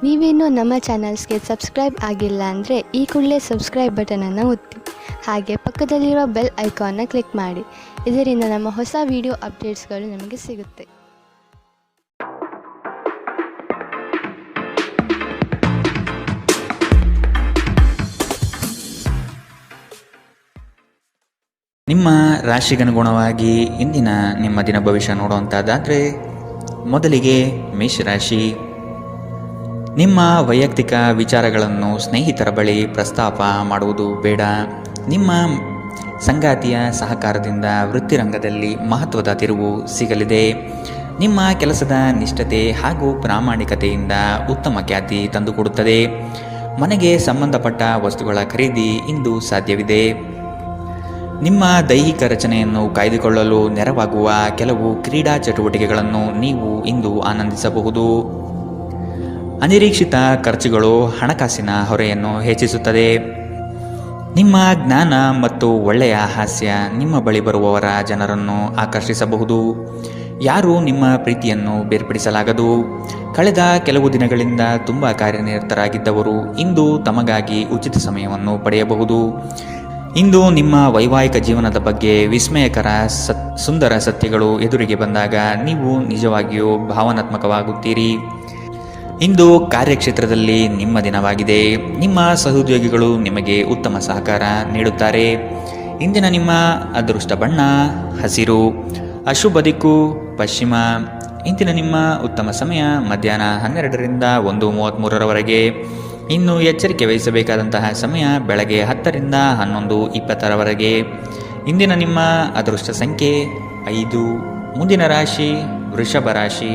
ನೀವೇನೂ ನಮ್ಮ ಚಾನಲ್ಸ್ಗೆ ಸಬ್ಸ್ಕ್ರೈಬ್ ಆಗಿಲ್ಲ ಅಂದರೆ ಈ ಕೂಡಲೇ ಸಬ್ಸ್ಕ್ರೈಬ್ ಬಟನನ್ನು ಒತ್ತಿ. ಹಾಗೆ ಪಕ್ಕದಲ್ಲಿರೋ ಬೆಲ್ ಐಕಾನ್ನ ಕ್ಲಿಕ್ ಮಾಡಿ. ಇದರಿಂದ ನಮ್ಮ ಹೊಸ ವಿಡಿಯೋ ಅಪ್ಡೇಟ್ಸ್ಗಳು ನಿಮಗೆ ಸಿಗುತ್ತೆ. ನಿಮ್ಮ ರಾಶಿಗನುಗುಣವಾಗಿ ಇಂದಿನ ನಿಮ್ಮ ದಿನ ಭವಿಷ್ಯ ನೋಡುವಂಥದ್ದಾದರೆ ಮೊದಲಿಗೆ ಮೇಷರಾಶಿ. ನಿಮ್ಮ ವೈಯಕ್ತಿಕ ವಿಚಾರಗಳನ್ನು ಸ್ನೇಹಿತರ ಬಳಿ ಪ್ರಸ್ತಾಪ ಮಾಡುವುದು ಬೇಡ. ನಿಮ್ಮ ಸಂಗಾತಿಯ ಸಹಕಾರದಿಂದ ವೃತ್ತಿರಂಗದಲ್ಲಿ ಮಹತ್ವದ ತಿರುವು ಸಿಗಲಿದೆ. ನಿಮ್ಮ ಕೆಲಸದ ನಿಷ್ಠತೆ ಹಾಗೂ ಪ್ರಾಮಾಣಿಕತೆಯಿಂದ ಉತ್ತಮ ಖ್ಯಾತಿ ತಂದುಕೊಡುತ್ತದೆ. ಮನೆಗೆ ಸಂಬಂಧಪಟ್ಟ ವಸ್ತುಗಳ ಖರೀದಿ ಇಂದು ಸಾಧ್ಯವಿದೆ. ನಿಮ್ಮ ದೈಹಿಕ ರಚನೆಯನ್ನು ಕಾಯ್ದುಕೊಳ್ಳಲು ನೆರವಾಗುವ ಕೆಲವು ಕ್ರೀಡಾ ಚಟುವಟಿಕೆಗಳನ್ನು ನೀವು ಇಂದು ಆನಂದಿಸಬಹುದು. ಅನಿರೀಕ್ಷಿತ ಖರ್ಚುಗಳು ಹಣಕಾಸಿನ ಹೊರೆಯನ್ನು ಹೆಚ್ಚಿಸುತ್ತದೆ. ನಿಮ್ಮ ಜ್ಞಾನ ಮತ್ತು ಒಳ್ಳೆಯ ಹಾಸ್ಯ ನಿಮ್ಮ ಬಳಿ ಬರುವವರ ಜನರನ್ನು ಆಕರ್ಷಿಸಬಹುದು. ಯಾರೂ ನಿಮ್ಮ ಪ್ರೀತಿಯನ್ನು ಬೇರ್ಪಡಿಸಲಾಗದು. ಕಳೆದ ಕೆಲವು ದಿನಗಳಿಂದ ತುಂಬ ಕಾರ್ಯನಿರತರಾಗಿದ್ದವರು ಇಂದು ತಮಗಾಗಿ ಉಚಿತ ಸಮಯವನ್ನು ಪಡೆಯಬಹುದು. ಇಂದು ನಿಮ್ಮ ವೈವಾಹಿಕ ಜೀವನದ ಬಗ್ಗೆ ವಿಸ್ಮಯಕರ ಸುಂದರ ಸತ್ಯಗಳು ಎದುರಿಗೆ ಬಂದಾಗ ನೀವು ನಿಜವಾಗಿಯೂ ಭಾವನಾತ್ಮಕವಾಗುತ್ತೀರಿ. ಇಂದು ಕಾರ್ಯಕ್ಷೇತ್ರದಲ್ಲಿ ನಿಮ್ಮ ದಿನವಾಗಿದೆ. ನಿಮ್ಮ ಸಹೋದ್ಯೋಗಿಗಳು ನಿಮಗೆ ಉತ್ತಮ ಸಹಕಾರ ನೀಡುತ್ತಾರೆ. ಇಂದಿನ ನಿಮ್ಮ ಅದೃಷ್ಟ ಬಣ್ಣ ಹಸಿರು, ಅಶುಭ ದಿಕ್ಕು ಪಶ್ಚಿಮ. ಇಂದಿನ ನಿಮ್ಮ ಉತ್ತಮ ಸಮಯ ಮಧ್ಯಾಹ್ನ 12ರಿಂದ 1:33ರವರೆಗೆ. ಇನ್ನು ಎಚ್ಚರಿಕೆ ವಹಿಸಬೇಕಾದಂತಹ ಸಮಯ ಬೆಳಗ್ಗೆ 10ರಿಂದ 11:20ರವರೆಗೆ. ಇಂದಿನ ನಿಮ್ಮ ಅದೃಷ್ಟ ಸಂಖ್ಯೆ 5. ಮುಂದಿನ ರಾಶಿ ವೃಷಭ ರಾಶಿ.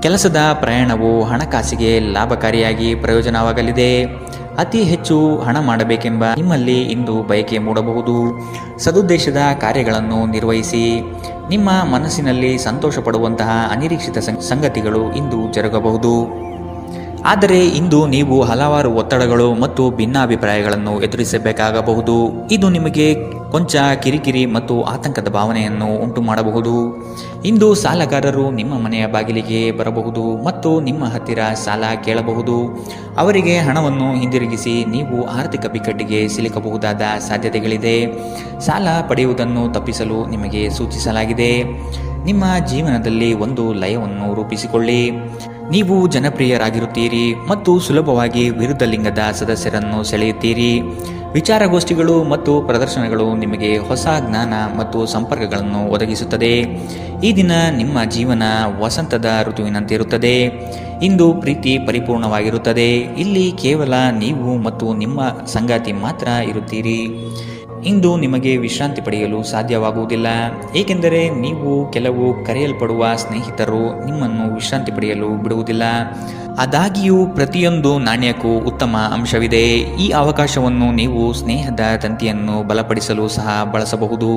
ಕೆಲಸದ ಪ್ರಯಾಣವು ಹಣಕಾಸಿಗೆ ಲಾಭಕಾರಿಯಾಗಿ ಪ್ರಯೋಜನವಾಗಲಿದೆ. ಅತಿ ಹೆಚ್ಚು ಹಣ ಮಾಡಬೇಕೆಂಬ ನಿಮ್ಮಲ್ಲಿ ಇಂದು ಬಯಕೆ ಮೂಡಬಹುದು. ಸದುದ್ದೇಶದ ಕಾರ್ಯಗಳನ್ನು ನಿರ್ವಹಿಸಿ. ನಿಮ್ಮ ಮನಸ್ಸಿನಲ್ಲಿ ಸಂತೋಷ ಪಡುವಂತಹ ಅನಿರೀಕ್ಷಿತ ಸಂಗತಿಗಳು ಇಂದು ಜರುಗಬಹುದು. ಆದರೆ ಇಂದು ನೀವು ಹಲವಾರು ಒತ್ತಡಗಳು ಮತ್ತು ಭಿನ್ನಾಭಿಪ್ರಾಯಗಳನ್ನು ಎದುರಿಸಬೇಕಾಗಬಹುದು. ಇದು ನಿಮಗೆ ಕೊಂಚ ಕಿರಿಕಿರಿ ಮತ್ತು ಆತಂಕದ ಭಾವನೆಯನ್ನು ಉಂಟು ಮಾಡಬಹುದು. ಇಂದು ಸಾಲಗಾರರು ನಿಮ್ಮ ಮನೆಯ ಬಾಗಿಲಿಗೆ ಬರಬಹುದು ಮತ್ತು ನಿಮ್ಮ ಹತ್ತಿರ ಸಾಲ ಕೇಳಬಹುದು. ಅವರಿಗೆ ಹಣವನ್ನು ಹಿಂದಿರುಗಿಸಿ ನೀವು ಆರ್ಥಿಕ ಬಿಕ್ಕಟ್ಟಿಗೆ ಸಿಲುಕಬಹುದಾದ ಸಾಧ್ಯತೆಗಳಿದೆ. ಸಾಲ ಪಡೆಯುವುದನ್ನು ತಪ್ಪಿಸಲು ನಿಮಗೆ ಸೂಚಿಸಲಾಗಿದೆ. ನಿಮ್ಮ ಜೀವನದಲ್ಲಿ ಒಂದು ಲಯವನ್ನು ರೂಪಿಸಿಕೊಳ್ಳಿ. ನೀವು ಜನಪ್ರಿಯರಾಗಿರುತ್ತೀರಿ ಮತ್ತು ಸುಲಭವಾಗಿ ವಿರುದ್ಧ ಲಿಂಗದ ಸದಸ್ಯರನ್ನು ಸೆಳೆಯುತ್ತೀರಿ. ವಿಚಾರಗೋಷ್ಠಿಗಳು ಮತ್ತು ಪ್ರದರ್ಶನಗಳು ನಿಮಗೆ ಹೊಸ ಜ್ಞಾನ ಮತ್ತು ಸಂಪರ್ಕಗಳನ್ನು ಒದಗಿಸುತ್ತದೆ. ಈ ದಿನ ನಿಮ್ಮ ಜೀವನ ವಸಂತದ ಋತುವಿನಂತಿರುತ್ತದೆ. ಇಂದು ಪ್ರೀತಿ ಪರಿಪೂರ್ಣವಾಗಿರುತ್ತದೆ. ಇಲ್ಲಿ ಕೇವಲ ನೀವು ಮತ್ತು ನಿಮ್ಮ ಸಂಗಾತಿ ಮಾತ್ರ ಇರುತ್ತೀರಿ. ಇಂದು ನಿಮಗೆ ವಿಶ್ರಾಂತಿ ಪಡೆಯಲು ಸಾಧ್ಯವಾಗುವುದಿಲ್ಲ, ಏಕೆಂದರೆ ನೀವು ಕೆಲವು ಕರೆಯಲ್ಪಡುವ ಸ್ನೇಹಿತರು ನಿಮ್ಮನ್ನು ವಿಶ್ರಾಂತಿ ಪಡೆಯಲು ಬಿಡುವುದಿಲ್ಲ. ಆದಾಗ್ಯೂ ಪ್ರತಿಯೊಂದು ನಾಣ್ಯಕ್ಕೂ ಉತ್ತಮ ಅಂಶವಿದೆ. ಈ ಅವಕಾಶವನ್ನು ನೀವು ಸ್ನೇಹದ ತಂತಿಯನ್ನು ಬಲಪಡಿಸಲು ಸಹ ಬಳಸಬಹುದು.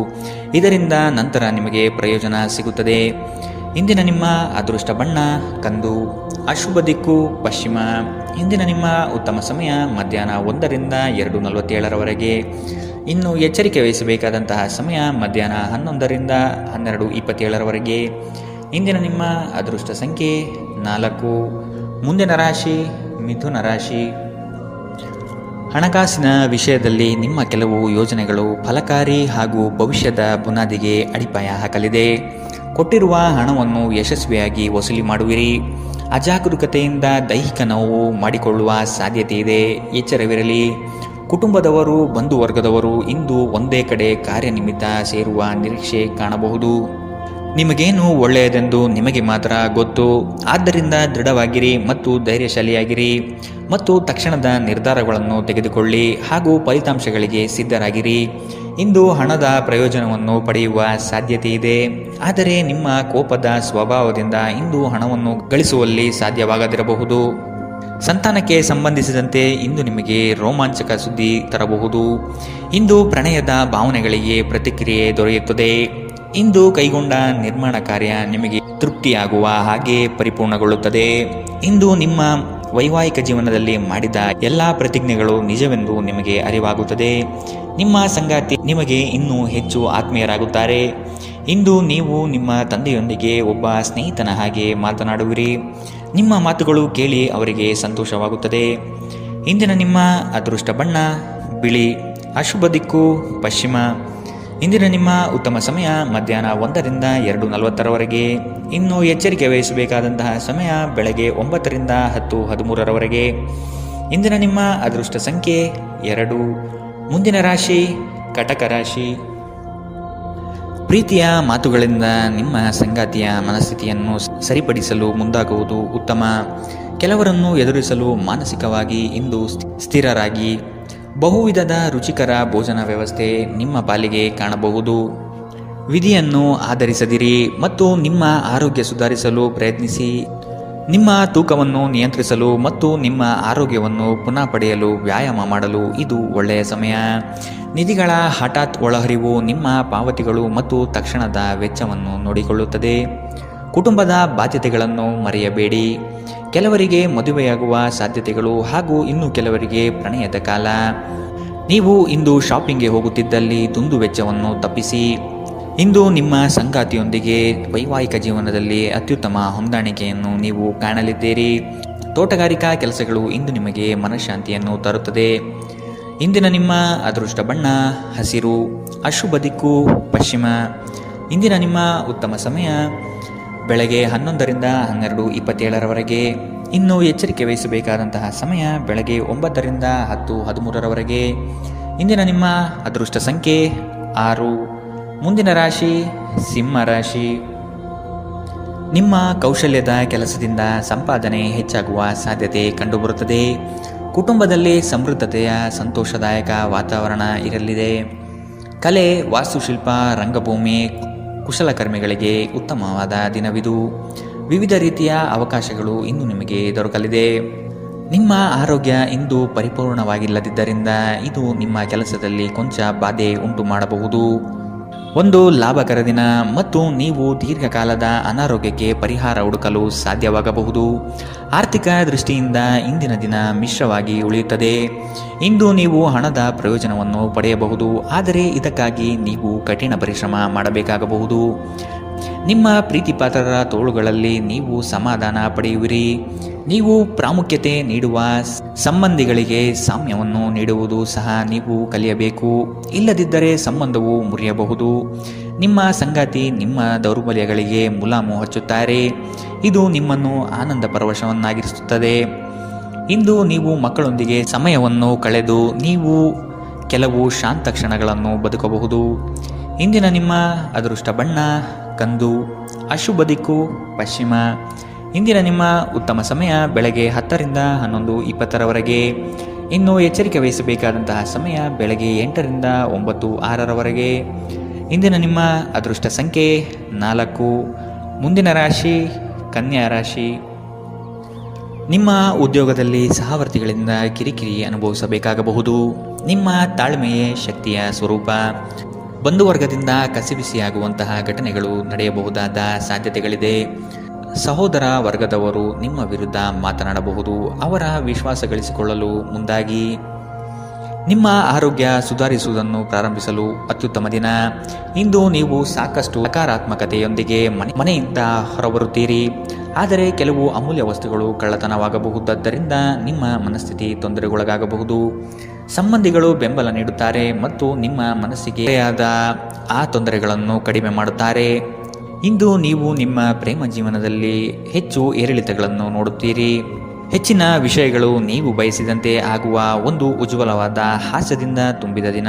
ಇದರಿಂದ ನಂತರ ನಿಮಗೆ ಪ್ರಯೋಜನ ಸಿಗುತ್ತದೆ. ಇಂದಿನ ನಿಮ್ಮ ಅದೃಷ್ಟ ಬಣ್ಣ ಕಂದು, ಅಶುಭ ದಿಕ್ಕು ಪಶ್ಚಿಮ. ಇಂದಿನ ನಿಮ್ಮ ಉತ್ತಮ ಸಮಯ ಮಧ್ಯಾಹ್ನ 1ರಿಂದ 2:47ರವರೆಗೆ. ಇನ್ನು ಎಚ್ಚರಿಕೆ ವಹಿಸಬೇಕಾದಂತಹ ಸಮಯ ಮಧ್ಯಾಹ್ನ 11ರಿಂದ 12:27ರವರೆಗೆ. ಇಂದಿನ ನಿಮ್ಮ ಅದೃಷ್ಟ ಸಂಖ್ಯೆ 4. ಮುಂದಿನ ರಾಶಿ ಮಿಥುನ ರಾಶಿ. ಹಣಕಾಸಿನ ವಿಷಯದಲ್ಲಿ ನಿಮ್ಮ ಕೆಲವು ಯೋಜನೆಗಳು ಫಲಕಾರಿ ಹಾಗೂ ಭವಿಷ್ಯದ ಬುನಾದಿಗೆ ಅಡಿಪಾಯ ಹಾಕಲಿದೆ. ಕೊಟ್ಟಿರುವ ಹಣವನ್ನು ಯಶಸ್ವಿಯಾಗಿ ವಸೂಲಿ ಮಾಡುವಿರಿ. ಅಜಾಗರೂಕತೆಯಿಂದ ದೈಹಿಕ ನೋವು ಮಾಡಿಕೊಳ್ಳುವ ಸಾಧ್ಯತೆ ಇದೆ. ಎಚ್ಚರವಿರಲಿ. ಕುಟುಂಬದವರು ಬಂಧುವರ್ಗದವರು ಇಂದು ಒಂದೇ ಕಡೆ ಕಾರ್ಯನಿಮಿತ್ತ ಸೇರುವ ನಿರೀಕ್ಷೆ ಕಾಣಬಹುದು. ನಿಮಗೇನು ಒಳ್ಳೆಯದೆಂದು ನಿಮಗೆ ಮಾತ್ರ ಗೊತ್ತು. ಆದ್ದರಿಂದ ದೃಢವಾಗಿರಿ ಮತ್ತು ಧೈರ್ಯಶಾಲಿಯಾಗಿರಿ ಮತ್ತು ತಕ್ಷಣದ ನಿರ್ಧಾರಗಳನ್ನು ತೆಗೆದುಕೊಳ್ಳಿ ಹಾಗೂ ಫಲಿತಾಂಶಗಳಿಗೆ ಸಿದ್ಧರಾಗಿರಿ. ಇಂದು ಹಣದ ಪ್ರಯೋಜನವನ್ನು ಪಡೆಯುವ ಸಾಧ್ಯತೆ ಇದೆ. ಆದರೆ ನಿಮ್ಮ ಕೋಪದ ಸ್ವಭಾವದಿಂದ ಇಂದು ಹಣವನ್ನು ಗಳಿಸುವಲ್ಲಿ ಸಾಧ್ಯವಾಗದಿರಬಹುದು. ಸಂತಾನಕ್ಕೆ ಸಂಬಂಧಿಸಿದಂತೆ ಇಂದು ನಿಮಗೆ ರೋಮಾಂಚಕ ಸುದ್ದಿ ತರಬಹುದು. ಇಂದು ಪ್ರಣಯದ ಭಾವನೆಗಳಿಗೆ ಪ್ರತಿಕ್ರಿಯೆ ದೊರೆಯುತ್ತದೆ. ಇಂದು ಕೈಗೊಂಡ ನಿರ್ಮಾಣ ಕಾರ್ಯ ನಿಮಗೆ ತೃಪ್ತಿಯಾಗುವ ಹಾಗೆ ಪರಿಪೂರ್ಣಗೊಳ್ಳುತ್ತದೆ. ಇಂದು ನಿಮ್ಮ ವೈವಾಹಿಕ ಜೀವನದಲ್ಲಿ ಮಾಡಿದ ಎಲ್ಲ ಪ್ರತಿಜ್ಞೆಗಳು ನಿಜವೆಂದು ನಿಮಗೆ ಅರಿವಾಗುತ್ತದೆ. ನಿಮ್ಮ ಸಂಗಾತಿ ನಿಮಗೆ ಇನ್ನೂ ಹೆಚ್ಚು ಆತ್ಮೀಯರಾಗುತ್ತಾರೆ. ಇಂದು ನೀವು ನಿಮ್ಮ ತಂದೆಯೊಂದಿಗೆ ಒಬ್ಬ ಸ್ನೇಹಿತನ ಹಾಗೆ ಮಾತನಾಡುವಿರಿ. ನಿಮ್ಮ ಮಾತುಗಳು ಕೇಳಿ ಅವರಿಗೆ ಸಂತೋಷವಾಗುತ್ತದೆ. ಇಂದಿನ ನಿಮ್ಮ ಅದೃಷ್ಟ ಬಣ್ಣ ಬಿಳಿ, ಅಶುಭ ದಿಕ್ಕು ಪಶ್ಚಿಮ. ಇಂದಿನ ನಿಮ್ಮ ಉತ್ತಮ ಸಮಯ ಮಧ್ಯಾಹ್ನ 1ರಿಂದ 2:40ರವರೆಗೆ. ಇನ್ನು ಎಚ್ಚರಿಕೆ ವಹಿಸಬೇಕಾದಂತಹ ಸಮಯ ಬೆಳಗ್ಗೆ 9ರಿಂದ 10:13ರವರೆಗೆ. ಇಂದಿನ ನಿಮ್ಮ ಅದೃಷ್ಟ ಸಂಖ್ಯೆ 2. ಮುಂದಿನ ರಾಶಿ ಕಟಕ ರಾಶಿ. ಪ್ರೀತಿಯ ಮಾತುಗಳಿಂದ ನಿಮ್ಮ ಸಂಗಾತಿಯ ಮನಸ್ಥಿತಿಯನ್ನು ಸರಿಪಡಿಸಲು ಮುಂದಾಗುವುದು ಉತ್ತಮ. ಕೆಲವರನ್ನು ಎದುರಿಸಲು ಮಾನಸಿಕವಾಗಿ ಇಂದು ಸ್ಥಿರರಾಗಿ. ಬಹುವಿಧದ ರುಚಿಕರ ಭೋಜನ ವ್ಯವಸ್ಥೆ ನಿಮ್ಮ ಪಾಲಿಗೆ ಕಾಣಬಹುದು. ವಿಧಿಯನ್ನು ಆಧರಿಸದಿರಿ ಮತ್ತು ನಿಮ್ಮ ಆರೋಗ್ಯ ಸುಧಾರಿಸಲು ಪ್ರಯತ್ನಿಸಿ. ನಿಮ್ಮ ತೂಕವನ್ನು ನಿಯಂತ್ರಿಸಲು ಮತ್ತು ನಿಮ್ಮ ಆರೋಗ್ಯವನ್ನು ಪುನಃ ಪಡೆಯಲು ವ್ಯಾಯಾಮ ಮಾಡಲು ಇದು ಒಳ್ಳೆಯ ಸಮಯ. ನಿಧಿಗಳ ಹಠಾತ್ ಒಳಹರಿವು ನಿಮ್ಮ ಪಾವತಿಗಳು ಮತ್ತು ತಕ್ಷಣದ ವೆಚ್ಚವನ್ನು ನೋಡಿಕೊಳ್ಳುತ್ತದೆ. ಕುಟುಂಬದ ಬಾಧ್ಯತೆಗಳನ್ನು ಮರೆಯಬೇಡಿ. ಕೆಲವರಿಗೆ ಮದುವೆಯಾಗುವ ಸಾಧ್ಯತೆಗಳು ಹಾಗೂ ಇನ್ನು ಕೆಲವರಿಗೆ ಪ್ರಣಯದ ಕಾಲ. ನೀವು ಇಂದು ಶಾಪಿಂಗ್ಗೆ ಹೋಗುತ್ತಿದ್ದಲ್ಲಿ ದುಂದು ವೆಚ್ಚವನ್ನು ತಪ್ಪಿಸಿ. ಇಂದು ನಿಮ್ಮ ಸಂಗಾತಿಯೊಂದಿಗೆ ವೈವಾಹಿಕ ಜೀವನದಲ್ಲಿ ಅತ್ಯುತ್ತಮ ಹೊಂದಾಣಿಕೆಯನ್ನು ನೀವು ಕಾಣಲಿದ್ದೀರಿ. ತೋಟಗಾರಿಕಾ ಕೆಲಸಗಳು ಇಂದು ನಿಮಗೆ ಮನಃಶಾಂತಿಯನ್ನು ತರುತ್ತದೆ. ಇಂದಿನ ನಿಮ್ಮ ಅದೃಷ್ಟ ಬಣ್ಣ ಹಸಿರು, ಅಶುಭ ದಿಕ್ಕು ಪಶ್ಚಿಮ. ಇಂದಿನ ನಿಮ್ಮ ಉತ್ತಮ ಸಮಯ ಬೆಳಗ್ಗೆ 11ರಿಂದ 12:27ರವರೆಗೆ. ಇನ್ನು ಎಚ್ಚರಿಕೆ ವಹಿಸಬೇಕಾದಂತಹ ಸಮಯ ಬೆಳಗ್ಗೆ 9ರಿಂದ 10:13ರವರೆಗೆ. ಇಂದಿನ ನಿಮ್ಮ ಅದೃಷ್ಟ ಸಂಖ್ಯೆ 6. ಮುಂದಿನ ರಾಶಿ ಸಿಂಹ ರಾಶಿ. ನಿಮ್ಮ ಕೌಶಲ್ಯದ ಕೆಲಸದಿಂದ ಸಂಪಾದನೆ ಹೆಚ್ಚಾಗುವ ಸಾಧ್ಯತೆ ಕಂಡುಬರುತ್ತದೆ. ಕುಟುಂಬದಲ್ಲಿ ಸಮೃದ್ಧತೆಯ ಸಂತೋಷದಾಯಕ ವಾತಾವರಣ ಇರಲಿದೆ. ಕಲೆ, ವಾಸ್ತುಶಿಲ್ಪ, ರಂಗಭೂಮಿ, ಕುಶಲಕರ್ಮಿಗಳಿಗೆ ಉತ್ತಮವಾದ ದಿನವಿದು. ವಿವಿಧ ರೀತಿಯ ಅವಕಾಶಗಳು ಇಂದು ನಿಮಗೆ ದೊರಕಲಿದೆ. ನಿಮ್ಮ ಆರೋಗ್ಯ ಇಂದು ಪರಿಪೂರ್ಣವಾಗಿಲ್ಲದಿದ್ದರಿಂದ ಇದು ನಿಮ್ಮ ಕೆಲಸದಲ್ಲಿ ಕೊಂಚ ಬಾಧೆ ಉಂಟು ಮಾಡಬಹುದು. ಒಂದು ಲಾಭಕರ ದಿನ ಮತ್ತು ನೀವು ದೀರ್ಘಕಾಲದ ಅನಾರೋಗ್ಯಕ್ಕೆ ಪರಿಹಾರ ಹುಡುಕಲು ಸಾಧ್ಯವಾಗಬಹುದು. ಆರ್ಥಿಕ ದೃಷ್ಟಿಯಿಂದ ಇಂದಿನ ದಿನ ಮಿಶ್ರವಾಗಿ ಉಳಿಯುತ್ತದೆ. ಇಂದು ನೀವು ಹಣದ ಪ್ರಯೋಜನವನ್ನು ಪಡೆಯಬಹುದು, ಆದರೆ ಇದಕ್ಕಾಗಿ ನೀವು ಕಠಿಣ ಪರಿಶ್ರಮ ಮಾಡಬೇಕಾಗಬಹುದು. ನಿಮ್ಮ ಪ್ರೀತಿಪಾತ್ರರ ತೋಳುಗಳಲ್ಲಿ ನೀವು ಸಮಾಧಾನ ಪಡೆಯುವಿರಿ. ನೀವು ಪ್ರಾಮುಖ್ಯತೆ ನೀಡುವ ಸಂಬಂಧಿಗಳಿಗೆ ಸಾಮ್ಯವನ್ನು ನೀಡುವುದು ಸಹ ನೀವು ಕಲಿಯಬೇಕು. ಇಲ್ಲದಿದ್ದರೆ ಸಂಬಂಧವು ಮುರಿಯಬಹುದು. ನಿಮ್ಮ ಸಂಗಾತಿ ನಿಮ್ಮ ದೌರ್ಬಲ್ಯಗಳಿಗೆ ಮುಲಾಮು ಹಚ್ಚುತ್ತಾರೆ. ಇದು ನಿಮ್ಮನ್ನು ಆನಂದ ಪರವಶವನ್ನಾಗಿರಿಸುತ್ತದೆ. ಇಂದು ನೀವು ಮಕ್ಕಳೊಂದಿಗೆ ಸಮಯವನ್ನು ಕಳೆದು ನೀವು ಕೆಲವು ಶಾಂತ ಕ್ಷಣಗಳನ್ನು ಬದುಕಬಹುದು. ಇಂದಿನ ನಿಮ್ಮ ಅದೃಷ್ಟ ಬಣ್ಣ ಕಂದು, ಅಶುಭ ದಿಕ್ಕು ಪಶ್ಚಿಮ. ಇಂದಿನ ನಿಮ್ಮ ಉತ್ತಮ ಸಮಯ ಬೆಳಗ್ಗೆ 10ರಿಂದ 11:20ರವರೆಗೆ. ಇನ್ನು ಎಚ್ಚರಿಕೆ ವಹಿಸಬೇಕಾದಂತಹ ಸಮಯ ಬೆಳಗ್ಗೆ 8ರಿಂದ 9:06ರವರೆಗೆ. ಇಂದಿನ ನಿಮ್ಮ ಅದೃಷ್ಟ ಸಂಖ್ಯೆ 4. ಮುಂದಿನ ರಾಶಿ ಕನ್ಯಾ ರಾಶಿ. ನಿಮ್ಮ ಉದ್ಯೋಗದಲ್ಲಿ ಸಹವರ್ತಿಗಳಿಂದ ಕಿರಿಕಿರಿ ಅನುಭವಿಸಬೇಕಾಗಬಹುದು. ನಿಮ್ಮ ತಾಳ್ಮೆಯೇ ಶಕ್ತಿಯ ಸ್ವರೂಪ. ಬಂಧುವರ್ಗದಿಂದ ಕಸಿಬಿಸಿಯಾಗುವಂತಹ ಘಟನೆಗಳು ನಡೆಯಬಹುದಾದ ಸಾಧ್ಯತೆಗಳಿದೆ. ಸಹೋದರ ವರ್ಗದವರು ನಿಮ್ಮ ವಿರುದ್ಧ ಮಾತನಾಡಬಹುದು. ಅವರ ವಿಶ್ವಾಸ ಗಳಿಸಿಕೊಳ್ಳಲು ಮುಂದಾಗಿ. ನಿಮ್ಮ ಆರೋಗ್ಯ ಸುಧಾರಿಸುವುದನ್ನು ಪ್ರಾರಂಭಿಸಲು ಅತ್ಯುತ್ತಮ ದಿನ. ಇಂದು ನೀವು ಸಾಕಷ್ಟು ಸಕಾರಾತ್ಮಕತೆಯೊಂದಿಗೆ ಮನೆಯಿಂದ ಹೊರಬರುತ್ತೀರಿ. ಆದರೆ ಕೆಲವು ಅಮೂಲ್ಯ ವಸ್ತುಗಳು ಕಳ್ಳತನವಾಗಬಹುದಾದ್ದರಿಂದ ನಿಮ್ಮ ಮನಸ್ಥಿತಿ ತೊಂದರೆಗೊಳಗಾಗಬಹುದು. ಸಂಬಂಧಿಗಳು ಬೆಂಬಲ ನೀಡುತ್ತಾರೆ ಮತ್ತು ನಿಮ್ಮ ಮನಸ್ಸಿಗೆ ಆ ತೊಂದರೆಗಳನ್ನು ಕಡಿಮೆ ಮಾಡುತ್ತಾರೆ. ಇಂದು ನೀವು ನಿಮ್ಮ ಪ್ರೇಮ ಜೀವನದಲ್ಲಿ ಹೆಚ್ಚು ಏರಿಳಿತಗಳನ್ನು ನೋಡುತ್ತೀರಿ. ಹೆಚ್ಚಿನ ವಿಷಯಗಳು ನೀವು ಬಯಸಿದಂತೆ ಆಗುವ ಒಂದು ಉಜ್ವಲವಾದ ಹಾಸ್ಯದಿಂದ ತುಂಬಿದ ದಿನ.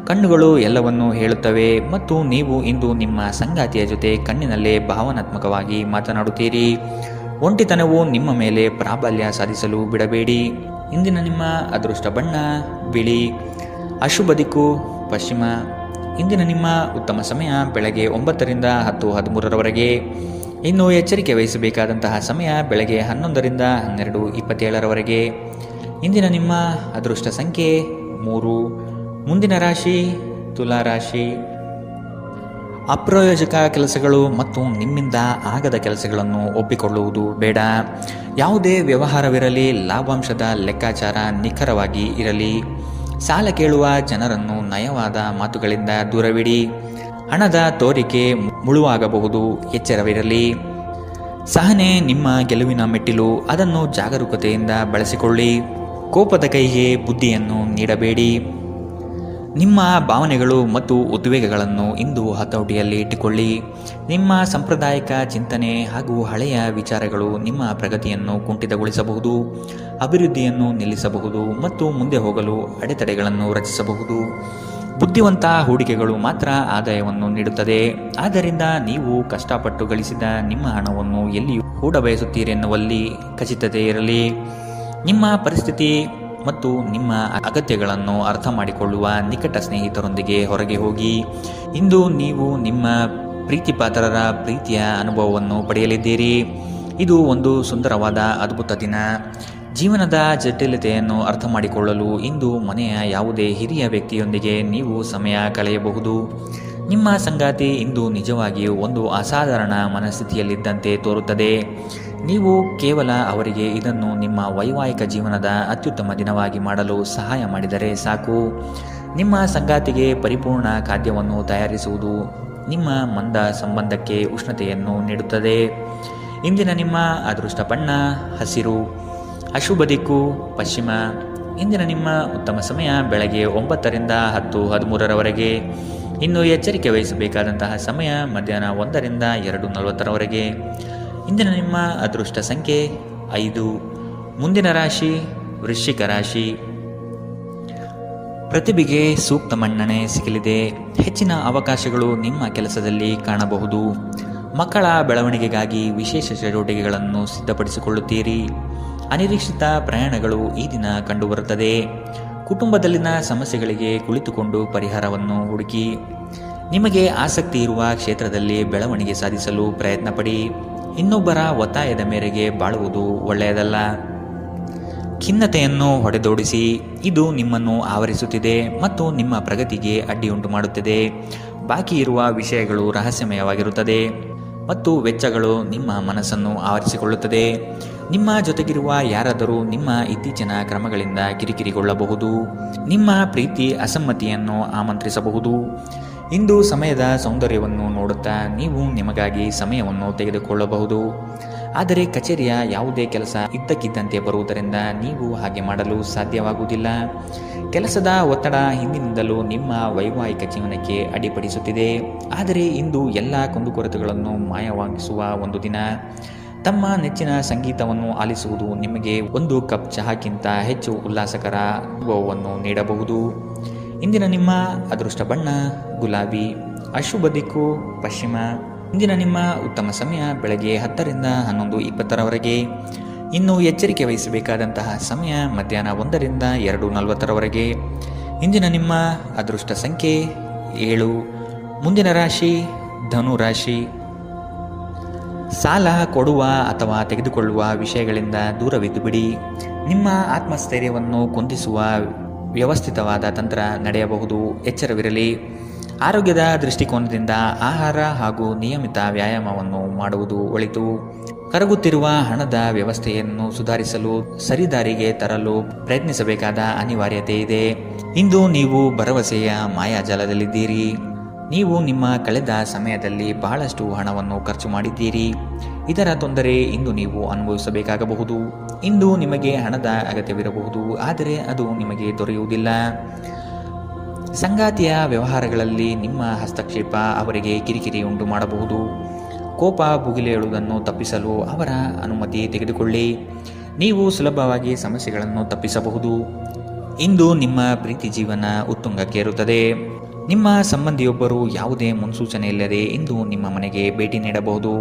ಕಣ್ಣುಗಳು ಎಲ್ಲವನ್ನೂ ಹೇಳುತ್ತವೆ ಮತ್ತು ನೀವು ಇಂದು ನಿಮ್ಮ ಸಂಗಾತಿಯ ಜೊತೆ ಕಣ್ಣಿನಲ್ಲೇ ಭಾವನಾತ್ಮಕವಾಗಿ ಮಾತನಾಡುತ್ತೀರಿ. ಒಂಟಿತನವು ನಿಮ್ಮ ಮೇಲೆ ಪ್ರಾಬಲ್ಯ ಸಾಧಿಸಲು ಬಿಡಬೇಡಿ. ಇಂದಿನ ನಿಮ್ಮ ಅದೃಷ್ಟ ಬಣ್ಣ ಬಿಳಿ, ಅಶುಭ ದಿಕ್ಕು ಪಶ್ಚಿಮ. ಇಂದಿನ ನಿಮ್ಮ ಉತ್ತಮ ಸಮಯ ಬೆಳಗ್ಗೆ 9ರಿಂದ 10:13ರವರೆಗೆ. ಇನ್ನು ಎಚ್ಚರಿಕೆ ವಹಿಸಬೇಕಾದಂತಹ ಸಮಯ ಬೆಳಗ್ಗೆ 11ರಿಂದ 12:27ರವರೆಗೆ. ಇಂದಿನ ನಿಮ್ಮ ಅದೃಷ್ಟ ಸಂಖ್ಯೆ 3. ಮುಂದಿನ ರಾಶಿ ತುಲಾ ರಾಶಿ. ಅಪ್ರಯೋಜಕ ಕೆಲಸಗಳು ಮತ್ತು ನಿಮ್ಮಿಂದ ಆಗದ ಕೆಲಸಗಳನ್ನು ಒಪ್ಪಿಕೊಳ್ಳುವುದು ಬೇಡ. ಯಾವುದೇ ವ್ಯವಹಾರವಿರಲಿ, ಲಾಭಾಂಶದ ಲೆಕ್ಕಾಚಾರ ನಿಖರವಾಗಿ ಇರಲಿ. ಸಾಲ ಕೇಳುವ ಜನರನ್ನು ನಯವಾದ ಮಾತುಗಳಿಂದ ದೂರವಿಡಿ. ಹಣದ ತೋರಿಕೆ ಮುಳುವಾಗಬಹುದು, ಎಚ್ಚರವಿರಲಿ. ಸಹನೆ ನಿಮ್ಮ ಗೆಲುವಿನ ಮೆಟ್ಟಿಲು, ಅದನ್ನು ಜಾಗರೂಕತೆಯಿಂದ ಬಳಸಿಕೊಳ್ಳಿ. ಕೋಪದ ಕೈಗೆ ಬುದ್ಧಿಯನ್ನು ನೀಡಬೇಡಿ. ನಿಮ್ಮ ಭಾವನೆಗಳು ಮತ್ತು ಉದ್ವೇಗಗಳನ್ನು ಇಂದು ಹತೋಟಿಯಲ್ಲಿ ಇಟ್ಟುಕೊಳ್ಳಿ. ನಿಮ್ಮ ಸಾಂಪ್ರದಾಯಿಕ ಚಿಂತನೆ ಹಾಗೂ ಹಳೆಯ ವಿಚಾರಗಳು ನಿಮ್ಮ ಪ್ರಗತಿಯನ್ನು ಕುಂಠಿತಗೊಳಿಸಬಹುದು, ಅಭಿವೃದ್ಧಿಯನ್ನು ನಿಲ್ಲಿಸಬಹುದು ಮತ್ತು ಮುಂದೆ ಹೋಗಲು ಅಡೆತಡೆಗಳನ್ನು ರಚಿಸಬಹುದು. ಬುದ್ಧಿವಂತ ಹೂಡಿಕೆಗಳು ಮಾತ್ರ ಆದಾಯವನ್ನು ನೀಡುತ್ತದೆ. ಆದ್ದರಿಂದ ನೀವು ಕಷ್ಟಪಟ್ಟು ಗಳಿಸಿದ ನಿಮ್ಮ ಹಣವನ್ನು ಎಲ್ಲಿ ಹೂಡಬಯಸುತ್ತೀರೆನ್ನುವಲ್ಲಿ ಖಚಿತತೆ ಇರಲಿ. ನಿಮ್ಮ ಪರಿಸ್ಥಿತಿ ಮತ್ತು ನಿಮ್ಮ ಅಗತ್ಯಗಳನ್ನು ಅರ್ಥ ಮಾಡಿಕೊಳ್ಳುವ ನಿಕಟ ಸ್ನೇಹಿತರೊಂದಿಗೆ ಹೊರಗೆ ಹೋಗಿ. ಇಂದು ನೀವು ನಿಮ್ಮ ಪ್ರೀತಿಪಾತ್ರರ ಪ್ರೀತಿಯ ಅನುಭವವನ್ನು ಪಡೆಯಲಿದ್ದೀರಿ. ಇದು ಒಂದು ಸುಂದರವಾದ ಅದ್ಭುತ ದಿನ. ಜೀವನದ ಜಟಿಲತೆಯನ್ನು ಅರ್ಥ ಮಾಡಿಕೊಳ್ಳಲು ಇಂದು ಮನೆಯ ಯಾವುದೇ ಹಿರಿಯ ವ್ಯಕ್ತಿಯೊಂದಿಗೆ ನೀವು ಸಮಯ ಕಳೆಯಬಹುದು. ನಿಮ್ಮ ಸಂಗಾತಿ ಇಂದು ನಿಜವಾಗಿಯೂ ಒಂದು ಅಸಾಧಾರಣ ಮನಸ್ಥಿತಿಯಲ್ಲಿದ್ದಂತೆ ತೋರುತ್ತದೆ. ನೀವು ಕೇವಲ ಅವರಿಗೆ ಇದನ್ನು ನಿಮ್ಮ ವೈವಾಹಿಕ ಜೀವನದ ಅತ್ಯುತ್ತಮ ದಿನವಾಗಿ ಮಾಡಲು ಸಹಾಯ ಮಾಡಿದರೆ ಸಾಕು. ನಿಮ್ಮ ಸಂಗಾತಿಗೆ ಪರಿಪೂರ್ಣ ಖಾದ್ಯವನ್ನು ತಯಾರಿಸುವುದು ನಿಮ್ಮ ಮಂದ ಸಂಬಂಧಕ್ಕೆ ಉಷ್ಣತೆಯನ್ನು ನೀಡುತ್ತದೆ. ಇಂದಿನ ನಿಮ್ಮ ಅದೃಷ್ಟ ಬಣ್ಣ ಹಸಿರು, ಅಶುಭ ದಿಕ್ಕು ಪಶ್ಚಿಮ. ಇಂದಿನ ನಿಮ್ಮ ಉತ್ತಮ ಸಮಯ ಬೆಳಗ್ಗೆ 9ರಿಂದ 10:13ರವರೆಗೆ. ಇನ್ನು ಎಚ್ಚರಿಕೆ ವಹಿಸಬೇಕಾದಂತಹ ಸಮಯ ಮಧ್ಯಾಹ್ನ 1ರಿಂದ 2:40ರವರೆಗೆ. ಇಂದಿನ ನಿಮ್ಮ ಅದೃಷ್ಟ ಸಂಖ್ಯೆ 5. ಮುಂದಿನ ರಾಶಿ ವೃಶ್ಚಿಕ ರಾಶಿ. ಪ್ರತಿಭೆಗೆ ಸೂಕ್ತ ಮನ್ನಣೆ ಸಿಗಲಿದೆ. ಹೆಚ್ಚಿನ ಅವಕಾಶಗಳು ನಿಮ್ಮ ಕೆಲಸದಲ್ಲಿ ಕಾಣಬಹುದು. ಮಕ್ಕಳ ಬೆಳವಣಿಗೆಗಾಗಿ ವಿಶೇಷ ಚಟುವಟಿಕೆಗಳನ್ನು ಸಿದ್ಧಪಡಿಸಿಕೊಳ್ಳುತ್ತೀರಿ. ಅನಿರೀಕ್ಷಿತ ಪ್ರಯಾಣಗಳು ಈ ದಿನ ಕಂಡುಬರುತ್ತದೆ. ಕುಟುಂಬದಲ್ಲಿನ ಸಮಸ್ಯೆಗಳಿಗೆ ಕುಳಿತುಕೊಂಡು ಪರಿಹಾರವನ್ನು ಹುಡುಕಿ. ನಿಮಗೆ ಆಸಕ್ತಿ ಇರುವ ಕ್ಷೇತ್ರದಲ್ಲಿ ಬೆಳವಣಿಗೆ ಸಾಧಿಸಲು ಪ್ರಯತ್ನ ಪಡಿ. ಇನ್ನೊಬ್ಬರ ಒತ್ತಾಯದ ಮೇರೆಗೆ ಬಾಳುವುದು ಒಳ್ಳೆಯದಲ್ಲ. ಖಿನ್ನತೆಯನ್ನು ಹೊಡೆದೋಡಿಸಿ. ಇದು ನಿಮ್ಮನ್ನು ಆವರಿಸುತ್ತಿದೆ ಮತ್ತು ನಿಮ್ಮ ಪ್ರಗತಿಗೆ ಅಡ್ಡಿಯುಂಟು ಮಾಡುತ್ತದೆ. ಬಾಕಿ ಇರುವ ವಿಷಯಗಳು ರಹಸ್ಯಮಯವಾಗಿರುತ್ತದೆ ಮತ್ತು ವೆಚ್ಚಗಳು ನಿಮ್ಮ ಮನಸ್ಸನ್ನು ಆವರಿಸಿಕೊಳ್ಳುತ್ತದೆ. ನಿಮ್ಮ ಜೊತೆಗಿರುವ ಯಾರಾದರೂ ನಿಮ್ಮ ಇತ್ತೀಚಿನ ಕ್ರಮಗಳಿಂದ ಕಿರಿಕಿರಿಗೊಳ್ಳಬಹುದು. ನಿಮ್ಮ ಪ್ರೀತಿ ಅಸಮ್ಮತಿಯನ್ನು ಆಮಂತ್ರಿಸಬಹುದು. ಇಂದು ಸಮಯದ ಸೌಂದರ್ಯವನ್ನು ನೋಡುತ್ತಾ ನೀವು ನಿಮಗಾಗಿ ಸಮಯವನ್ನು ತೆಗೆದುಕೊಳ್ಳಬಹುದು. ಆದರೆ ಕಚೇರಿಯ ಯಾವುದೇ ಕೆಲಸ ಇದ್ದಕ್ಕಿದ್ದಂತೆ ಬರುವುದರಿಂದ ನೀವು ಹಾಗೆ ಮಾಡಲು ಸಾಧ್ಯವಾಗುವುದಿಲ್ಲ. ಕೆಲಸದ ಒತ್ತಡ ಹಿಂದಿನಿಂದಲೂ ನಿಮ್ಮ ವೈವಾಹಿಕ ಜೀವನಕ್ಕೆ ಅಡ್ಡಿಪಡಿಸುತ್ತಿದೆ. ಆದರೆ ಇಂದು ಎಲ್ಲ ಕುಂದುಕೊರತೆಗಳನ್ನು ಮಾಯವಾಗಿಸುವ ಒಂದು ದಿನ. ತಮ್ಮ ನೆಚ್ಚಿನ ಸಂಗೀತವನ್ನು ಆಲಿಸುವುದು ನಿಮಗೆ ಒಂದು ಕಪ್ ಚಹಾಕ್ಕಿಂತ ಹೆಚ್ಚು ಉಲ್ಲಾಸಕರ ಅನುಭವವನ್ನು ನೀಡಬಹುದು. ಇಂದಿನ ನಿಮ್ಮ ಅದೃಷ್ಟ ಬಣ್ಣ ಗುಲಾಬಿ, ಅಶುಭ ದಿಕ್ಕು ಪಶ್ಚಿಮ. ಇಂದಿನ ನಿಮ್ಮ ಉತ್ತಮ ಸಮಯ ಬೆಳಗ್ಗೆ 10ರಿಂದ 11:20ರವರೆಗೆ. ಇನ್ನು ಎಚ್ಚರಿಕೆ ವಹಿಸಬೇಕಾದಂತಹ ಸಮಯ ಮಧ್ಯಾಹ್ನ 1ರಿಂದ 2:40ರವರೆಗೆ. ಇಂದಿನ ನಿಮ್ಮ ಅದೃಷ್ಟ ಸಂಖ್ಯೆ 7. ಮುಂದಿನ ರಾಶಿ ಧನು ರಾಶಿ. ಸಾಲ ಕೊಡುವ ಅಥವಾ ತೆಗೆದುಕೊಳ್ಳುವ ವಿಷಯಗಳಿಂದ ದೂರವಿದ್ದು ಬಿಡಿ. ನಿಮ್ಮ ಆತ್ಮಸ್ಥೈರ್ಯವನ್ನು ಕುಂದಿಸುವ ವ್ಯವಸ್ಥಿತವಾದ ತಂತ್ರ ನಡೆಯಬಹುದು. ಎಚ್ಚರವಿರಲಿ. ಆರೋಗ್ಯದ ದೃಷ್ಟಿಕೋನದಿಂದ ಆಹಾರ ಹಾಗೂ ನಿಯಮಿತ ವ್ಯಾಯಾಮವನ್ನು ಮಾಡುವುದು ಒಳಿತು. ಕರಗುತ್ತಿರುವ ಹಣದ ವ್ಯವಸ್ಥೆಯನ್ನು ಸುಧಾರಿಸಲು ಸರಿದಾರಿಗೆ ತರಲು ಪ್ರಯತ್ನಿಸಬೇಕಾದ ಅನಿವಾರ್ಯತೆ ಇದೆ. ಇಂದು ನೀವು ಭರವಸೆಯ ಮಾಯಾಜಾಲದಲ್ಲಿದ್ದೀರಿ. ನೀವು ನಿಮ್ಮ ಕಳೆದ ಸಮಯದಲ್ಲಿ ಬಹಳಷ್ಟು ಹಣವನ್ನು ಖರ್ಚು ಮಾಡಿದ್ದೀರಿ. ಇದರ ತೊಂದರೆ ಇಂದು ನೀವು ಅನುಭವಿಸಬೇಕಾಗಬಹುದು. ಇಂದು ನಿಮಗೆ ಹಣದ ಅಗತ್ಯವಿರಬಹುದು, ಆದರೆ ಅದು ನಿಮಗೆ ದೊರೆಯುವುದಿಲ್ಲ. ಸಂಗಾತಿಯ ವ್ಯವಹಾರಗಳಲ್ಲಿ ನಿಮ್ಮ ಹಸ್ತಕ್ಷೇಪ ಅವರಿಗೆ ಕಿರಿಕಿರಿ ಉಂಟು ಮಾಡಬಹುದು. ಕೋಪ ಭುಗಿಲೇಳುವುದನ್ನು ತಪ್ಪಿಸಲು ಅವರ ಅನುಮತಿ ತೆಗೆದುಕೊಳ್ಳಿ. ನೀವು ಸುಲಭವಾಗಿ ಸಮಸ್ಯೆಗಳನ್ನು ತಪ್ಪಿಸಬಹುದು. ಇಂದು ನಿಮ್ಮ ಪ್ರೀತಿ ಜೀವನ ಉತ್ತುಂಗಕ್ಕೇರುತ್ತದೆ. ನಿಮ್ಮ ಸಂಬಂಧಿಯೊಬ್ಬರು ಯಾವುದೇ ಮುನ್ಸೂಚನೆ ಇಲ್ಲದೆ ಇಂದು ನಿಮ್ಮ ಮನೆಗೆ ಭೇಟಿ ನೀಡಬಹುದು.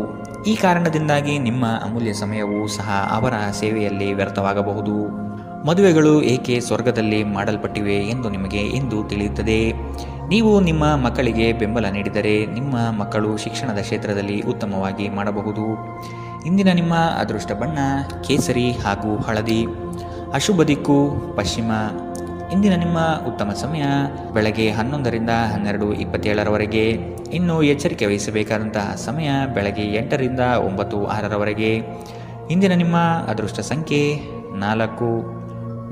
ಈ ಕಾರಣದಿಂದಾಗಿ ನಿಮ್ಮ ಅಮೂಲ್ಯ ಸಮಯವೂ ಸಹ ಅವರ ಸೇವೆಯಲ್ಲಿ ವ್ಯರ್ಥವಾಗಬಹುದು. ಮದುವೆಗಳು ಏಕೆ ಸ್ವರ್ಗದಲ್ಲಿ ಮಾಡಲ್ಪಟ್ಟಿವೆ ಎಂದು ನಿಮಗೆ ಇಂದು ತಿಳಿಯುತ್ತದೆ. ನೀವು ನಿಮ್ಮ ಮಕ್ಕಳಿಗೆ ಬೆಂಬಲ ನೀಡಿದರೆ ನಿಮ್ಮ ಮಕ್ಕಳು ಶಿಕ್ಷಣದ ಕ್ಷೇತ್ರದಲ್ಲಿ ಉತ್ತಮವಾಗಿ ಮಾಡಬಹುದು. ಇಂದಿನ ನಿಮ್ಮ ಅದೃಷ್ಟ ಬಣ್ಣ ಕೇಸರಿ ಹಾಗೂ ಹಳದಿ, ಅಶುಭ ದಿಕ್ಕು ಪಶ್ಚಿಮ. ಇಂದಿನ ನಿಮ್ಮ ಉತ್ತಮ ಸಮಯ ಬೆಳಗ್ಗೆ 11ರಿಂದ 12:27ರವರೆಗೆ. ಇನ್ನು ಎಚ್ಚರಿಕೆ ವಹಿಸಬೇಕಾದಂತಹ ಸಮಯ ಬೆಳಗ್ಗೆ 8ರಿಂದ 9:06ರವರೆಗೆ. ಇಂದಿನ ನಿಮ್ಮ ಅದೃಷ್ಟ ಸಂಖ್ಯೆ 4.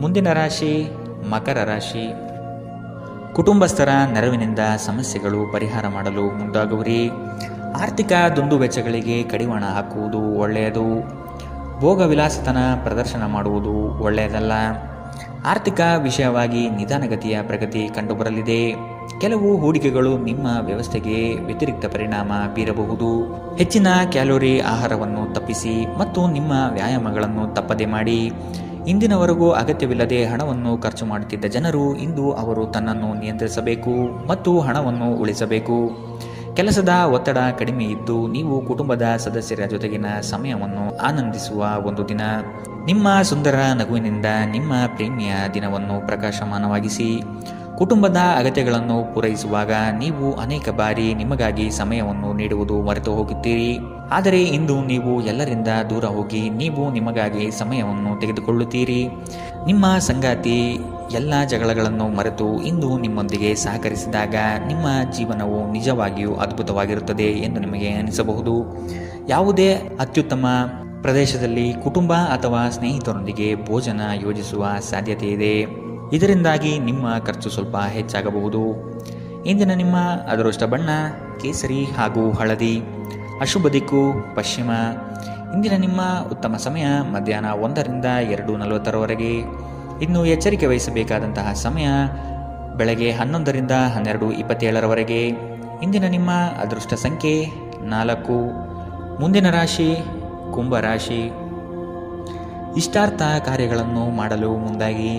ಮುಂದಿನ ರಾಶಿ ಮಕರ ರಾಶಿ. ಕುಟುಂಬಸ್ಥರ ನೆರವಿನಿಂದ ಸಮಸ್ಯೆಗಳು ಪರಿಹಾರ ಮಾಡಲು ಮುಂದಾಗುವಿರಿ. ಆರ್ಥಿಕ ದುಂದುವೆಚ್ಚಗಳಿಗೆ ಕಡಿವಾಣ ಹಾಕುವುದು ಒಳ್ಳೆಯದು. ಭೋಗ ವಿಲಾಸತನ ಪ್ರದರ್ಶನ ಮಾಡುವುದು ಒಳ್ಳೆಯದಲ್ಲ. ಆರ್ಥಿಕ ವಿಷಯವಾಗಿ ನಿಧಾನಗತಿಯ ಪ್ರಗತಿ ಕಂಡುಬರಲಿದೆ. ಕೆಲವು ಹೂಡಿಕೆಗಳು ನಿಮ್ಮ ವ್ಯವಸ್ಥೆಗೆ ವ್ಯತಿರಿಕ್ತ ಪರಿಣಾಮ ಬೀರಬಹುದು. ಹೆಚ್ಚಿನ ಕ್ಯಾಲೋರಿ ಆಹಾರವನ್ನು ತಪ್ಪಿಸಿ ಮತ್ತು ನಿಮ್ಮ ವ್ಯಾಯಾಮಗಳನ್ನು ತಪ್ಪದೆ ಮಾಡಿ. ಇಂದಿನವರೆಗೂ ಅಗತ್ಯವಿಲ್ಲದೆ ಹಣವನ್ನು ಖರ್ಚು ಮಾಡುತ್ತಿದ್ದ ಜನರು ಇಂದು ಅವರು ತನ್ನನ್ನು ನಿಯಂತ್ರಿಸಬೇಕು ಮತ್ತು ಹಣವನ್ನು ಉಳಿಸಬೇಕು. ಕೆಲಸದ ಒತ್ತಡ ಕಡಿಮೆ ಇದ್ದು ನೀವು ಕುಟುಂಬದ ಸದಸ್ಯರ ಜೊತೆಗಿನ ಸಮಯವನ್ನು ಆನಂದಿಸುವ ಒಂದು ದಿನ. ನಿಮ್ಮ ಸುಂದರ ನಗುವಿನಿಂದ ನಿಮ್ಮ ಪ್ರೇಮಿಯ ದಿನವನ್ನು ಪ್ರಕಾಶಮಾನವಾಗಿಸಿ. ಕುಟುಂಬದ ಅಗತ್ಯಗಳನ್ನು ಪೂರೈಸುವಾಗ ನೀವು ಅನೇಕ ಬಾರಿ ನಿಮಗಾಗಿ ಸಮಯವನ್ನು ನೀಡುವುದು ಮರೆತು ಹೋಗುತ್ತೀರಿ. ಆದರೆ ಇಂದು ನೀವು ಎಲ್ಲರಿಂದ ದೂರ ಹೋಗಿ ನೀವು ನಿಮಗಾಗಿ ಸಮಯವನ್ನು ತೆಗೆದುಕೊಳ್ಳುತ್ತೀರಿ. ನಿಮ್ಮ ಸಂಗಾತಿ ಎಲ್ಲ ಜಗಳಗಳನ್ನು ಮರೆತು ಇಂದು ನಿಮ್ಮೊಂದಿಗೆ ಸಹಕರಿಸಿದಾಗ ನಿಮ್ಮ ಜೀವನವು ನಿಜವಾಗಿಯೂ ಅದ್ಭುತವಾಗಿರುತ್ತದೆ ಎಂದು ನಿಮಗೆ ಅನಿಸಬಹುದು. ಯಾವುದೇ ಅತ್ಯುತ್ತಮ ಪ್ರದೇಶದಲ್ಲಿ ಕುಟುಂಬ ಅಥವಾ ಸ್ನೇಹಿತರೊಂದಿಗೆ ಭೋಜನ ಯೋಜಿಸುವ ಸಾಧ್ಯತೆ ಇದೆ. ಇದರಿಂದಾಗಿ ನಿಮ್ಮ ಖರ್ಚು ಸ್ವಲ್ಪ ಹೆಚ್ಚಾಗಬಹುದು. ಇಂದಿನ ನಿಮ್ಮ ಅದೃಷ್ಟ ಬಣ್ಣ ಕೇಸರಿ ಹಾಗೂ ಹಳದಿ. ಅಶುಭ ದಿಕ್ಕು ಪಶ್ಚಿಮ. ಇಂದಿನ ನಿಮ್ಮ ಉತ್ತಮ ಸಮಯ ಮಧ್ಯಾಹ್ನ 1 ರಿಂದ 2:40 ಇನ್ನು ಎಚ್ಚರಿಕೆ ವಹಿಸಬೇಕಾದಂತಹ ಸಮಯ ಬೆಳಗ್ಗೆ 11 ರಿಂದ 12:27 ಇಂದಿನ ನಿಮ್ಮ ಅದೃಷ್ಟ ಸಂಖ್ಯೆ 4. ಮುಂದಿನ ರಾಶಿ ಕುಂಭರಾಶಿ. ಇಷ್ಟಾರ್ಥ ಕಾರ್ಯಗಳನ್ನು ಮಾಡಲು ಮುಂದಾಗಿ.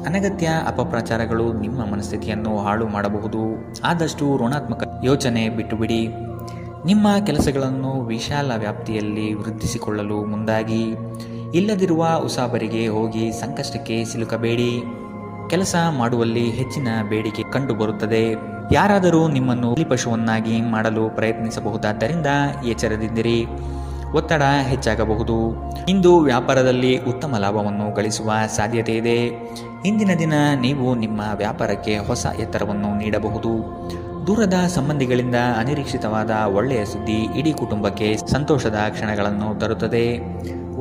ಅನಗತ್ಯ ಅಪಪ್ರಚಾರಗಳು ನಿಮ್ಮ ಮನಸ್ಥಿತಿಯನ್ನು ಹಾಳು ಮಾಡಬಹುದು. ಆದಷ್ಟು ಋಣಾತ್ಮಕ ಯೋಚನೆ ಬಿಟ್ಟುಬಿಡಿ. ನಿಮ್ಮ ಕೆಲಸಗಳನ್ನು ವಿಶಾಲ ವ್ಯಾಪ್ತಿಯಲ್ಲಿ ವೃದ್ಧಿಸಿಕೊಳ್ಳಲು ಮುಂದಾಗಿ. ಇಲ್ಲದಿರುವ ಉಸಾಬರಿಗೆ ಹೋಗಿ ಸಂಕಷ್ಟಕ್ಕೆ ಸಿಲುಕಬೇಡಿ. ಕೆಲಸ ಮಾಡುವಲ್ಲಿ ಹೆಚ್ಚಿನ ಬೇಡಿಕೆ ಕಂಡುಬರುತ್ತದೆ. ಯಾರಾದರೂ ನಿಮ್ಮನ್ನು ಬಲಿಪಶುವನ್ನಾಗಿ ಮಾಡಲು ಪ್ರಯತ್ನಿಸಬಹುದಾದ್ದರಿಂದ ಎಚ್ಚರದಿಂದಿರಿ. ಒತ್ತಡ ಹೆಚ್ಚಾಗಬಹುದು. ಇಂದು ವ್ಯಾಪಾರದಲ್ಲಿ ಉತ್ತಮ ಲಾಭವನ್ನು ಗಳಿಸುವ ಸಾಧ್ಯತೆ ಇದೆ. ಇಂದಿನ ದಿನ ನೀವು ನಿಮ್ಮ ವ್ಯಾಪಾರಕ್ಕೆ ಹೊಸ ಎತ್ತರವನ್ನು ನೀಡಬಹುದು. ದೂರದ ಸಂಬಂಧಿಗಳಿಂದ ಅನಿರೀಕ್ಷಿತವಾದ ಒಳ್ಳೆಯ ಸುದ್ದಿ ಇಡೀ ಕುಟುಂಬಕ್ಕೆ ಸಂತೋಷದ ಕ್ಷಣಗಳನ್ನು ತರುತ್ತದೆ.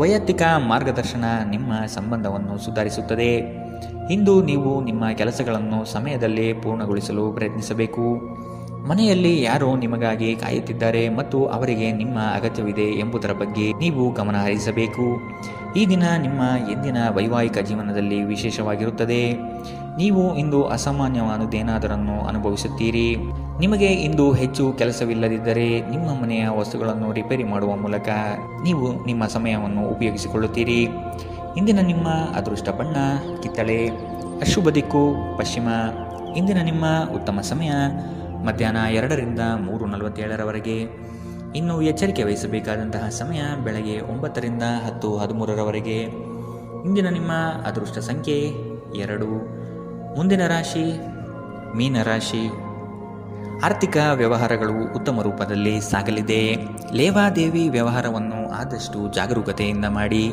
ವೈಯಕ್ತಿಕ ಮಾರ್ಗದರ್ಶನ ನಿಮ್ಮ ಸಂಬಂಧವನ್ನು ಸುಧಾರಿಸುತ್ತದೆ. ಇಂದು ನೀವು ನಿಮ್ಮ ಕೆಲಸಗಳನ್ನು ಸಮಯದಲ್ಲೇ ಪೂರ್ಣಗೊಳಿಸಲು ಪ್ರಯತ್ನಿಸಬೇಕು. ಮನೆಯಲ್ಲಿ ಯಾರೋ ನಿಮಗಾಗಿ ಕಾಯುತ್ತಿದ್ದಾರೆ ಮತ್ತು ಅವರಿಗೆ ನಿಮ್ಮ ಅಗತ್ಯವಿದೆ ಎಂಬುದರ ಬಗ್ಗೆ ನೀವು ಗಮನ ಹರಿಸಬೇಕು. ಈ ದಿನ ನಿಮ್ಮ ಎಂದಿನ ವೈವಾಹಿಕ ಜೀವನದಲ್ಲಿ ವಿಶೇಷವಾಗಿರುತ್ತದೆ. ನೀವು ಇಂದು ಅಸಾಮಾನ್ಯವಾದುದೇನಾದರನ್ನು ಅನುಭವಿಸುತ್ತೀರಿ. ನಿಮಗೆ ಇಂದು ಹೆಚ್ಚು ಕೆಲಸವಿಲ್ಲದಿದ್ದರೆ ನಿಮ್ಮ ಮನೆಯ ವಸ್ತುಗಳನ್ನು ರಿಪೇರಿ ಮಾಡುವ ಮೂಲಕ ನೀವು ನಿಮ್ಮ ಸಮಯವನ್ನು ಉಪಯೋಗಿಸಿಕೊಳ್ಳುತ್ತೀರಿ. ಇಂದಿನ ನಿಮ್ಮ ಅದೃಷ್ಟ ಬಣ್ಣ ಕಿತ್ತಳೆ. ಅಶುಭ ದಿಕ್ಕು ಪಶ್ಚಿಮ. ಇಂದಿನ ನಿಮ್ಮ ಉತ್ತಮ ಸಮಯ ಮಧ್ಯಾಹ್ನ 2 ರಿಂದ 3:47 ಇನ್ನು ಎಚ್ಚರಿಕೆ ವಹಿಸಬೇಕಾದಂತಹ ಸಮಯ ಬೆಳಗ್ಗೆ 9 ರಿಂದ 10:13 ಇಂದಿನ ನಿಮ್ಮ ಅದೃಷ್ಟ ಸಂಖ್ಯೆ 2. ಮುಂದಿನ ರಾಶಿ ಮೀನರಾಶಿ. ಆರ್ಥಿಕ ವ್ಯವಹಾರಗಳು ಉತ್ತಮ ರೂಪದಲ್ಲಿ ಸಾಗಲಿದೆ. ಲೇವಾದೇವಿ ವ್ಯವಹಾರವನ್ನು ಆದಷ್ಟು ಜಾಗರೂಕತೆಯಿಂದ ಮಾಡಿ.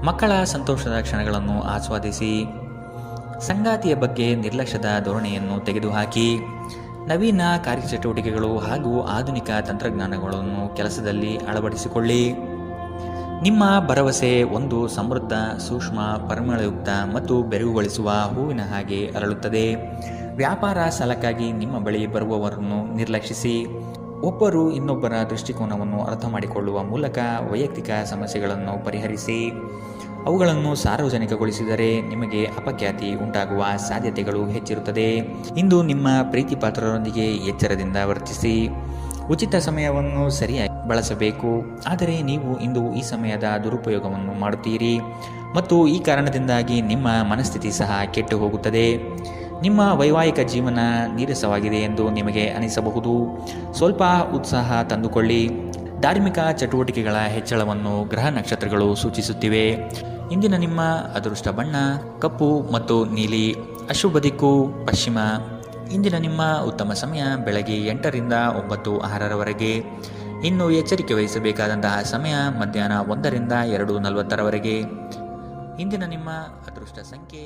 ಮಕ್ಕಳ ಸಂತೋಷದ ಕ್ಷಣಗಳನ್ನು ಆಸ್ವಾದಿಸಿ. ಸಂಗಾತಿಯ ಬಗ್ಗೆ ನಿರ್ಲಕ್ಷ್ಯದ ಧೋರಣೆಯನ್ನು ತೆಗೆದುಹಾಕಿ. ನವೀನ ಕಾರ್ಯಚಟುವಟಿಕೆಗಳು ಹಾಗೂ ಆಧುನಿಕ ತಂತ್ರಜ್ಞಾನಗಳನ್ನು ಕೆಲಸದಲ್ಲಿ ಅಳವಡಿಸಿಕೊಳ್ಳಿ. ನಿಮ್ಮ ಭರವಸೆ ಒಂದು ಸಮೃದ್ಧ, ಸೂಕ್ಷ್ಮ, ಪರಿಮಳಯುಕ್ತ ಮತ್ತು ಬೆರಗುಗೊಳಿಸುವ ಹೂವಿನ ಹಾಗೆ ಅರಳುತ್ತದೆ. ವ್ಯಾಪಾರ ಸಾಲಕ್ಕಾಗಿ ನಿಮ್ಮ ಬಳಿ ಬರುವವರನ್ನು ನಿರ್ಲಕ್ಷಿಸಿ. ಒಬ್ಬರು ಇನ್ನೊಬ್ಬರ ದೃಷ್ಟಿಕೋನವನ್ನು ಅರ್ಥ ಮಾಡಿಕೊಳ್ಳುವ ಮೂಲಕ ವೈಯಕ್ತಿಕ ಸಮಸ್ಯೆಗಳನ್ನು ಪರಿಹರಿಸಿ. ಅವುಗಳನ್ನು ಸಾರ್ವಜನಿಕಗೊಳಿಸಿದರೆ ನಿಮಗೆ ಅಪಖ್ಯಾತಿ ಉಂಟಾಗುವ ಸಾಧ್ಯತೆಗಳು ಹೆಚ್ಚಿರುತ್ತದೆ. ಇಂದು ನಿಮ್ಮ ಪ್ರೀತಿ ಪಾತ್ರರೊಂದಿಗೆ ಎಚ್ಚರದಿಂದ ವರ್ತಿಸಿ. ಉಚಿತ ಸಮಯವನ್ನು ಸರಿಯಾಗಿ ಬಳಸಬೇಕು. ಆದರೆ ನೀವು ಇಂದು ಈ ಸಮಯದ ದುರುಪಯೋಗವನ್ನು ಮಾಡುತ್ತೀರಿ ಮತ್ತು ಈ ಕಾರಣದಿಂದಾಗಿ ನಿಮ್ಮ ಮನಸ್ಥಿತಿ ಸಹ ಕೆಟ್ಟು ಹೋಗುತ್ತದೆ. ನಿಮ್ಮ ವೈವಾಹಿಕ ಜೀವನ ನೀರಸವಾಗಿದೆ ಎಂದು ನಿಮಗೆ ಅನಿಸಬಹುದು. ಸ್ವಲ್ಪ ಉತ್ಸಾಹ ತಂದುಕೊಳ್ಳಿ. ಧಾರ್ಮಿಕ ಚಟುವಟಿಕೆಗಳ ಹೆಚ್ಚಳವನ್ನು ಗ್ರಹ ನಕ್ಷತ್ರಗಳು ಸೂಚಿಸುತ್ತಿವೆ. ಇಂದಿನ ನಿಮ್ಮ ಅದೃಷ್ಟ ಬಣ್ಣ ಕಪ್ಪು ಮತ್ತು ನೀಲಿ. ಅಶುಭ ದಿಕ್ಕು ಪಶ್ಚಿಮ. ಇಂದಿನ ನಿಮ್ಮ ಉತ್ತಮ ಸಮಯ ಬೆಳಗ್ಗೆ 8 ರಿಂದ 9:06 ಇನ್ನು ಎಚ್ಚರಿಕೆ ವಹಿಸಬೇಕಾದಂತಹ ಸಮಯ ಮಧ್ಯಾಹ್ನ 1 ರಿಂದ 2:40 ಇಂದಿನ ನಿಮ್ಮ ಅದೃಷ್ಟ ಸಂಖ್ಯೆ